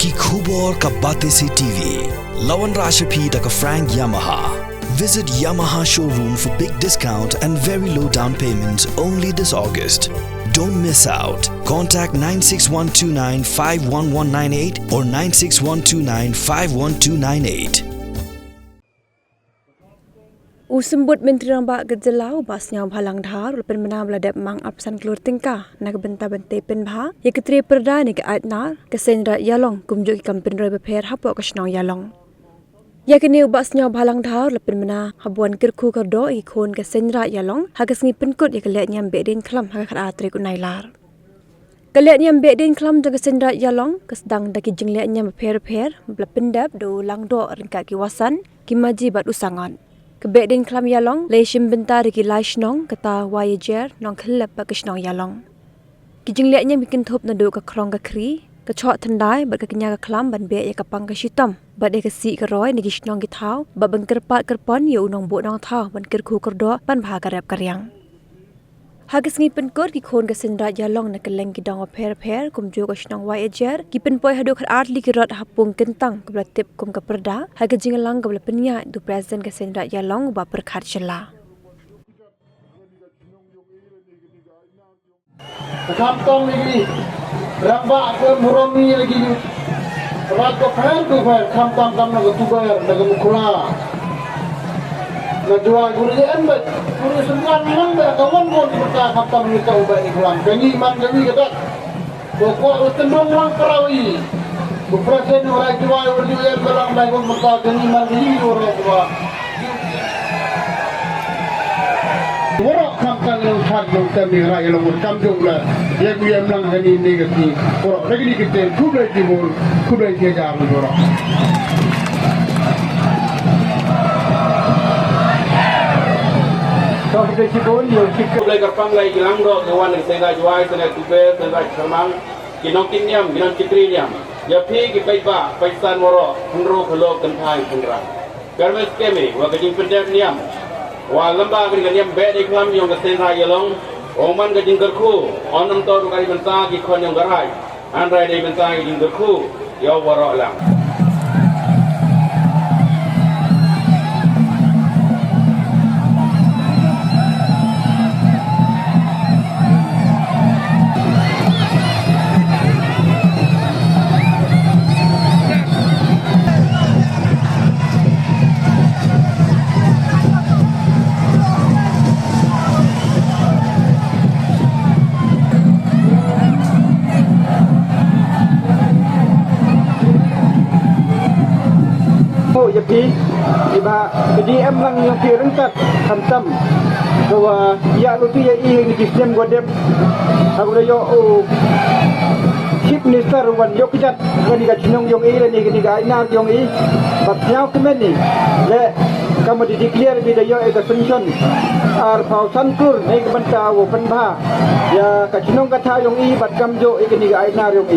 ki khubor ka bate se TV. Lawan Rashapi da ka Frank Yamaha. Visit Yamaha showroom for big discount and very low down payments only this August. Don't miss out. Contact 96129-51198 or 96129-51298. Usembut Menteri Rambak Gejelau basnya halang dhar lepen menam ladap Mang absan Klur tingkah nak benta-bente Pynbha ya ketri Pyrda ni ke Aitnar ke Seinraij Ïalong kumjuk ikan Pynbha beper hapok ke Shna Ïalong. Ya kini basnya halang dhar lepen mena habuan kirku kerdo ikon ke Seinraij Ïalong hagas ngi penkut ya kelek nyambe din klam haga khara atrik unailar. Kelek nyambe din klam jang ke Seinraij Ïalong kesedang daki jenglek nyam beper belapendap do langdo ringkat kiwasan kimaji bat usangan. Kebek din klam Ïalong leishim bentar ki laishnong kata wayajer nong khelap ba Shna Ïalong. Ki jingleknya bikin thop na do ka krong ka kri ka chok thandai ba ka kenya ka klam ban be ya ka pang ka shitam ba de ka si ka roi ni ki shnong ki thau ba bangker pat kerpon ya unong bo nong thau ban ker khu kerdo pan bha ka rap karyang. Hagas ngi penkot ki khon ka Seinraij Ïalong na keleng ki dong pher kumjo ka shnong wayajer ki penpoi hadu khar atli ki rot hapung kentang ka tip kum ka Pyrda haga jingalang ka penya du president ka Seinraij Ïalong ba perkhat chela. Kampung lagi, rambak ke murami lagi, rat ke fan tu fan, kampung nak tugar, nak mukula, nak jual guru embat, guru semua memang kawan pun kita kampung ni tahu baik pulang, kami kata, pokok tendung orang perawi, berpresiden orang jual berjual berang baik pun kita kami orang tua. Orang kampung yang satu kami raya lomur kampung lah, yang biar melang hari ini kami, orang lagi ni kita kublai timur, kublai kejar orang. So kita cipun, kita kublai kerpang lagi Ïalong do, kawan yang Seinraij Wai, Seinraij Tuber, Seinraij Mang, kinong kinyam, kinong kitri nyam, ya pi kita Pynbha, Paisan Moro, Punro Kelo Kentai Punra. Karena skemi, wakajing pendek nyam. Wah lembah kan yang bed di kelam yang ke Seinraij Ïalong, oman ke jingkerku, onam tau kali bentar ki kon yang gerai, andai di bentar ki jingkerku, ya warok lang. Jadi, iba jadi emang yang kirengkat hantam bahwa ya lutu ya ini kisem godep aku dah yo chief minister wan yo kijat ni ka chinong yong ni ka Aitnar yong but nyau kemen ni le kamu di declare bi da yo e ka pension ar pausan Klur ni ka banta wo Pynbha ya ka chinong ka tha yong bat kam jo e ni ka Aitnar yong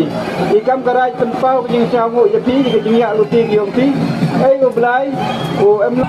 i kam karai penpau jing sao ngo ya pi ni ka jingya lutu yong pi ai go blai o em